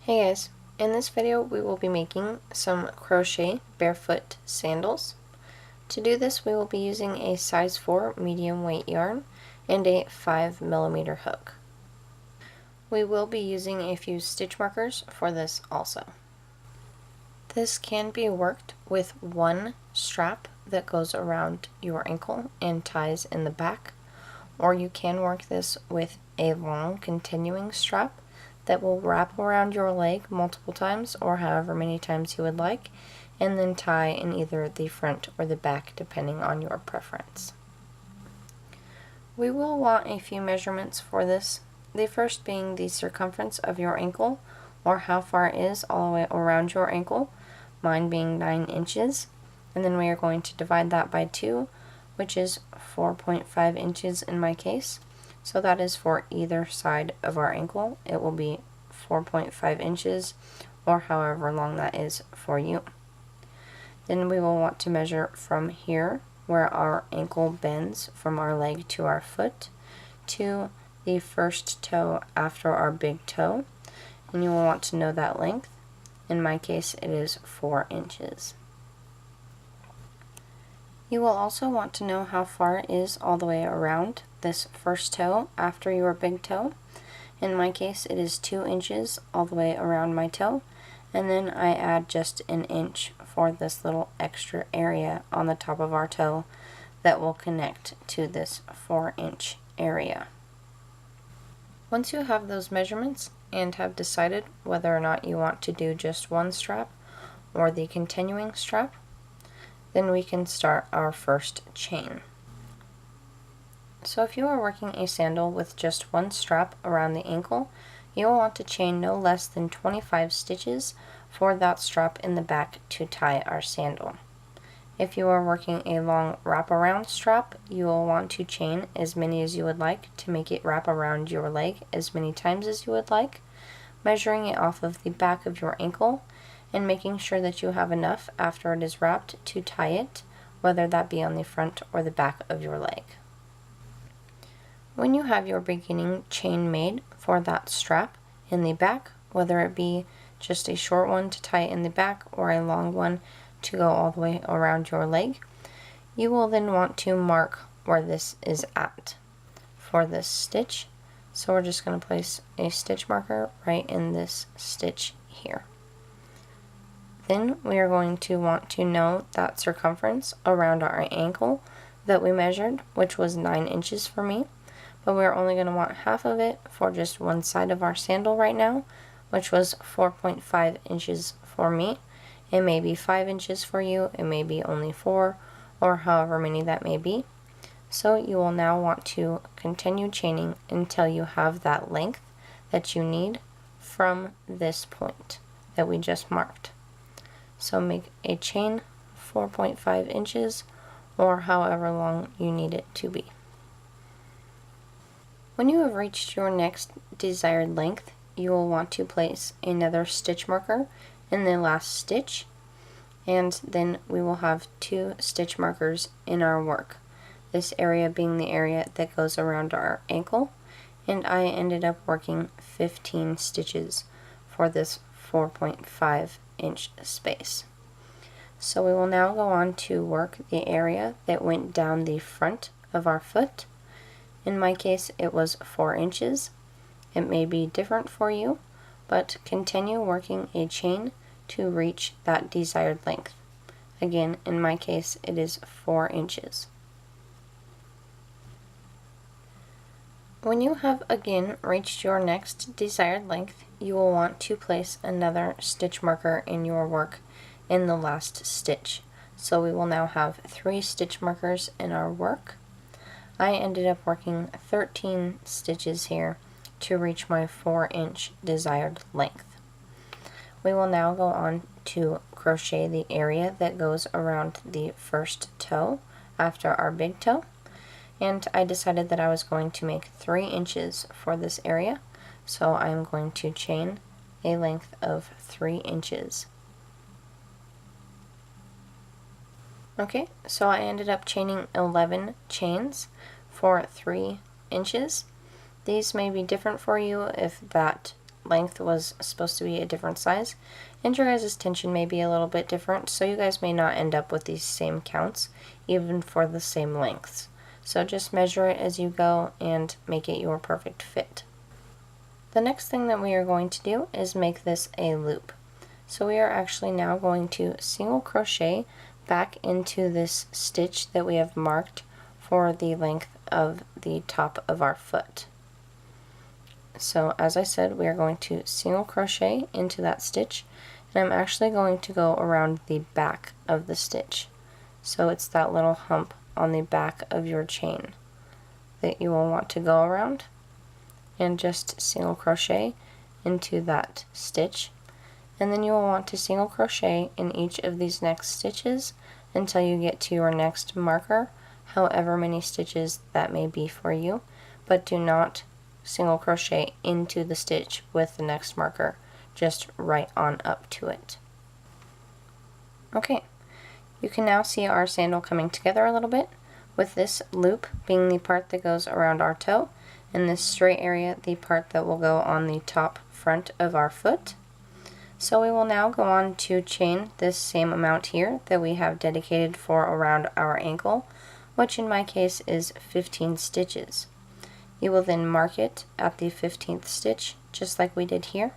Hey guys, in this video we will be making some crochet barefoot sandals. To do this we will be using a size 4 medium weight yarn and a 5mm hook. We will be using a few stitch markers for this also. This can be worked with one strap that goes around your ankle and ties in the back, or you can work this with a long continuing strap that will wrap around your leg multiple times or however many times you would like, and then tie in either the front or the back depending on your preference. We will want a few measurements for this, the first being the circumference of your ankle, or how far it is all the way around your ankle, mine being 9 inches, and then we are going to divide that by 2, which is 4.5 inches in my case. So that is for either side of our ankle. It will be 4.5 inches or however long that is for you. Then we will want to measure from here where our ankle bends from our leg to our foot to the first toe after our big toe, and you will want to know that length. In my case it is 4 inches. You will also want to know how far it is all the way around this first toe after your big toe. In my case it is 2 inches all the way around my toe, and then I add just an inch for this little extra area on the top of our toe that will connect to this 4-inch area. Once you have those measurements and have decided whether or not you want to do just one strap or the continuing strap, then we can start our first chain. So if you are working a sandal with just one strap around the ankle, you will want to chain no less than 25 stitches for that strap in the back to tie our sandal. If you are working a long wraparound strap, you will want to chain as many as you would like to make it wrap around your leg as many times as you would like, measuring it off of the back of your ankle and making sure that you have enough after it is wrapped to tie it, whether that be on the front or the back of your leg. When you have your beginning chain made for that strap in the back, whether it be just a short one to tie in the back or a long one to go all the way around your leg, you will then want to mark where this is at for this stitch. So we're just going to place a stitch marker right in this stitch here. Then we are going to want to know that circumference around our ankle that we measured, which was 9 inches for me, but we're only going to want half of it for just one side of our sandal right now, which was 4.5 inches for me. It may be 5 inches for you, it may be only 4, or however many that may be. So you will now want to continue chaining until you have that length that you need from this point that we just marked. So make a chain 4.5 inches or however long you need it to be. When you have reached your next desired length, you will want to place another stitch marker in the last stitch, and then we will have 2 stitch markers in our work. This area being the area that goes around our ankle, and I ended up working 15 stitches for this 4.5 inch space. So we will now go on to work the area that went down the front of our foot. In my case it was 4 inches. It may be different for you, but continue working a chain to reach that desired length. Again, in my case it is 4 inches. When you have again reached your next desired length, you will want to place another stitch marker in your work in the last stitch. So we will now have 3 stitch markers in our work. I ended up working 13 stitches here to reach my 4-inch desired length. We will now go on to crochet the area that goes around the first toe after our big toe, and I decided that I was going to make 3 inches for this area, so I'm going to chain a length of 3 inches. Okay, so I ended up chaining 11 chains for 3 inches. These may be different for you if that length was supposed to be a different size, and your guys' tension may be a little bit different, so you guys may not end up with these same counts, even for the same lengths. So just measure it as you go and make it your perfect fit. The next thing that we are going to do is make this a loop. So we are actually now going to single crochet back into this stitch that we have marked for the length of the top of our foot. So as I said, we are going to single crochet into that stitch, and I'm actually going to go around the back of the stitch. So it's that little hump on the back of your chain that you will want to go around, and just single crochet into that stitch, and then you will want to single crochet in each of these next stitches until you get to your next marker, however many stitches that may be for you, but do not single crochet into the stitch with the next marker, just right on up to it. Okay, you can now see our sandal coming together a little bit, with this loop being the part that goes around our toe, and this straight area the part that will go on the top front of our foot. So we will now go on to chain this same amount here that we have dedicated for around our ankle, which in my case is 15 stitches. You will then mark it at the 15th stitch, just like we did here,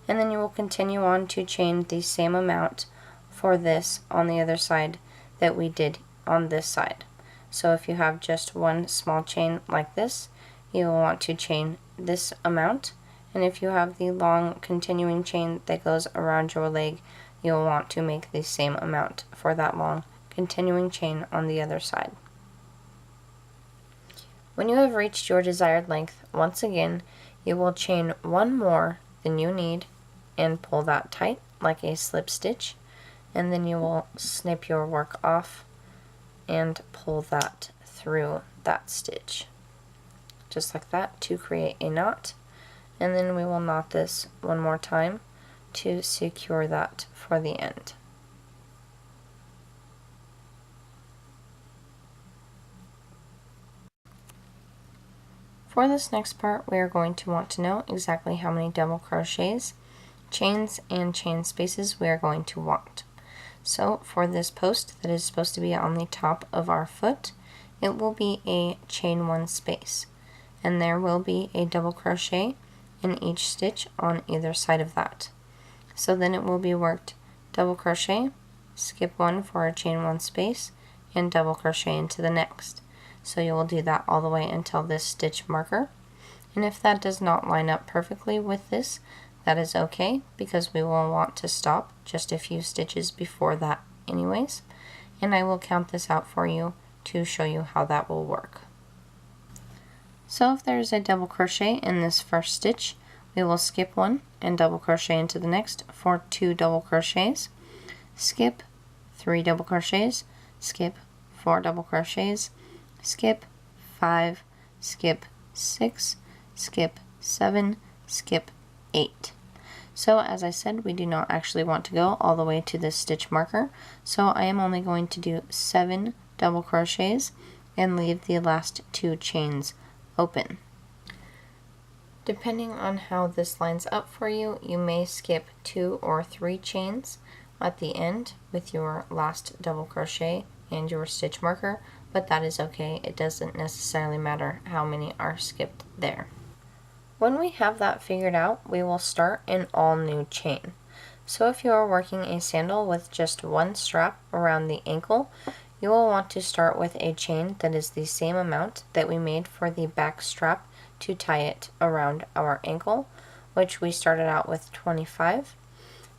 and then you will continue on to chain the same amount for this on the other side that we did on this side. So if you have just one small chain like this, you will want to chain this amount, and if you have the long continuing chain that goes around your leg, you will want to make the same amount for that long continuing chain on the other side. When you have reached your desired length, once again, you will chain one more than you need and pull that tight like a slip stitch, and then you will snip your work off and pull that through that stitch, just like that, to create a knot, and then we will knot this one more time to secure that for the end. For this next part, we are going to want to know exactly how many double crochets, chains, and chain spaces we are going to want. So for this post that is supposed to be on the top of our foot, it will be a chain one space, and there will be a double crochet in each stitch on either side of that. So then it will be worked double crochet, skip one for a chain one space, and double crochet into the next. So you will do that all the way until this stitch marker, and if that does not line up perfectly with this, that is okay, because we will want to stop just a few stitches before that anyways, and I will count this out for you to show you how that will work. So if there's a double crochet in this first stitch, we will skip one and double crochet into the next for 2 double crochets, skip 3 double crochets, skip 4 double crochets, skip 5, skip 6, skip 7, skip 8. So as I said, we do not actually want to go all the way to this stitch marker, so I am only going to do 7 double crochets and leave the last 2 chains open. Depending on how this lines up for you, you may skip 2 or 3 chains at the end with your last double crochet and your stitch marker, but that is okay. It doesn't necessarily matter how many are skipped there. When we have that figured out, we will start an all new chain. So if you are working a sandal with just one strap around the ankle, you will want to start with a chain that is the same amount that we made for the back strap to tie it around our ankle, which we started out with 25.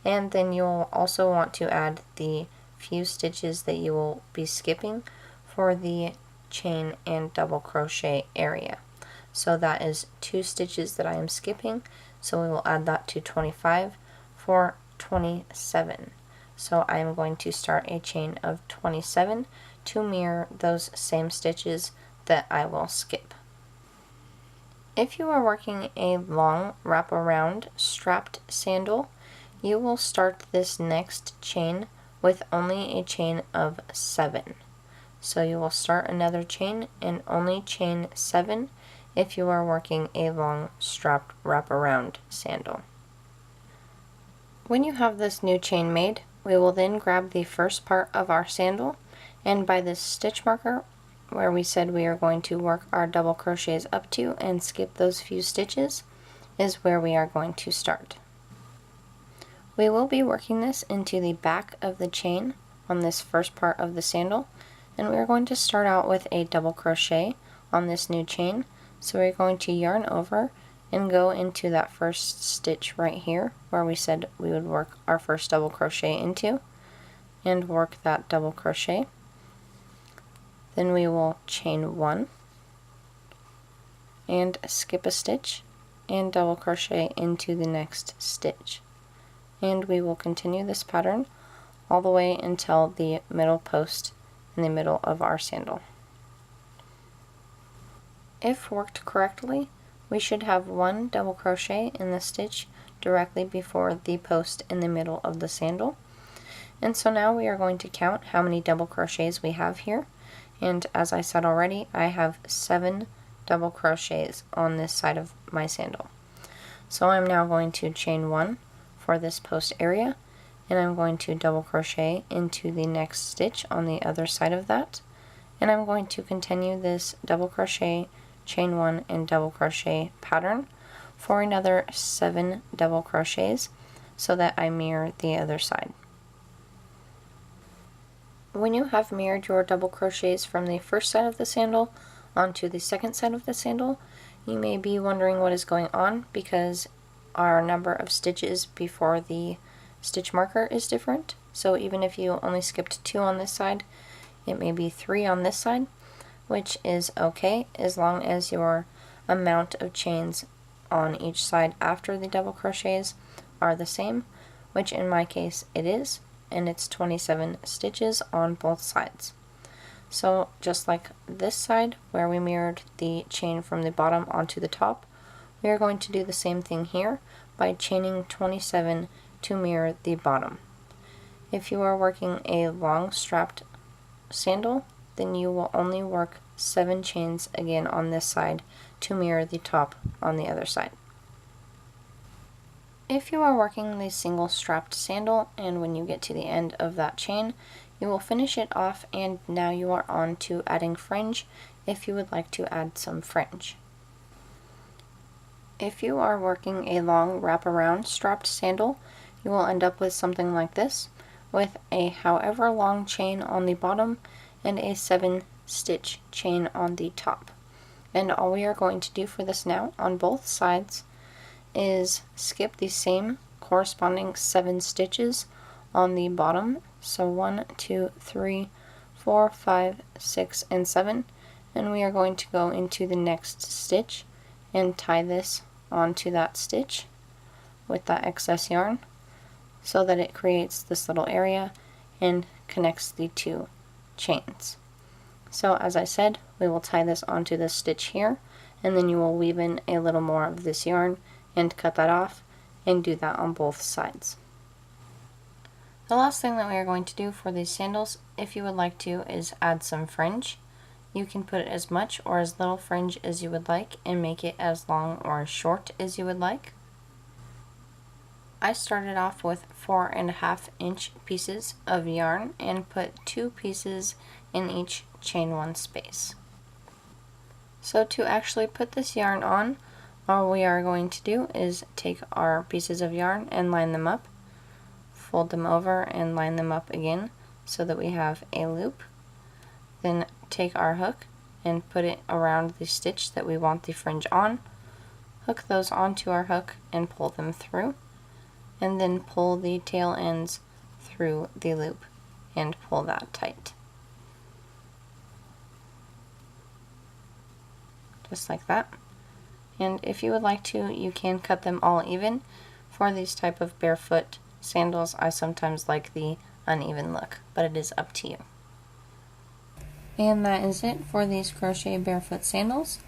And then you'll also want to add the few stitches that you will be skipping for the chain and double crochet area. So that is 2 stitches that I am skipping, so we will add that to 25 for 27. So I am going to start a chain of 27 to mirror those same stitches that I will skip. If you are working a long wraparound strapped sandal, you will start this next chain with only a chain of 7. So you will start another chain and only chain 7 if you are working a long strapped wraparound sandal. When you have this new chain made, we will then grab the first part of our sandal, and by this stitch marker where we said we are going to work our double crochets up to and skip those few stitches is where we are going to start. We will be working this into the back of the chain on this first part of the sandal, and we are going to start out with a double crochet on this new chain. So we're going to yarn over and go into that first stitch right here where we said we would work our first double crochet into, and work that double crochet. Then we will chain 1 and skip a stitch and double crochet into the next stitch, and we will continue this pattern all the way until the middle post in the middle of our sandal. If worked correctly, we should have 1 double crochet in the stitch directly before the post in the middle of the sandal. And so now we are going to count how many double crochets we have here, and as I said already, I have 7 double crochets on this side of my sandal. So I'm now going to chain 1 for this post area, and I'm going to double crochet into the next stitch on the other side of that, and I'm going to continue this double crochet, chain 1, and double crochet pattern for another 7 double crochets so that I mirror the other side. When you have mirrored your double crochets from the first side of the sandal onto the second side of the sandal, you may be wondering what is going on because our number of stitches before the stitch marker is different. So even if you only skipped 2 on this side, it may be 3 on this side, which is okay as long as your amount of chains on each side after the double crochets are the same, which in my case it is, and it's 27 stitches on both sides. So just like this side where we mirrored the chain from the bottom onto the top, we are going to do the same thing here by chaining 27 to mirror the bottom. If you are working a long strapped sandal, then you will only work 7 chains again on this side to mirror the top on the other side. If you are working the single strapped sandal and when you get to the end of that chain, you will finish it off, and now you are on to adding fringe if you would like to add some fringe. If you are working a long wraparound strapped sandal, you will end up with something like this, with a however long chain on the bottom and a 7 stitch chain on the top. And all we are going to do for this now on both sides is skip the same corresponding 7 stitches on the bottom. So 1, 2, 3, 4, 5, 6, and 7, and we are going to go into the next stitch and tie this onto that stitch with that excess yarn so that it creates this little area and connects the 2 chains. So as I said, we will tie this onto this stitch here, and then you will weave in a little more of this yarn and cut that off and do that on both sides. The last thing that we are going to do for these sandals, if you would like to, is add some fringe. You can put as much or as little fringe as you would like and make it as long or as short as you would like. I started off with 4.5 inch pieces of yarn and put 2 pieces in each chain 1 space. So to actually put this yarn on, all we are going to do is take our pieces of yarn and line them up, fold them over and line them up again so that we have a loop. Then take our hook and put it around the stitch that we want the fringe on, hook those onto our hook and pull them through, and then pull the tail ends through the loop and pull that tight. Just like that. And if you would like to, you can cut them all even. For these type of barefoot sandals, I sometimes like the uneven look, but it is up to you. And that is it for these crochet barefoot sandals.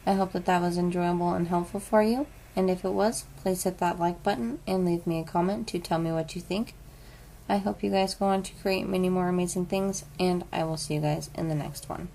I hope that that was enjoyable and helpful for you, and if it was, please hit that like button and leave me a comment to tell me what you think. I hope you guys go on to create many more amazing things, and I will see you guys in the next one.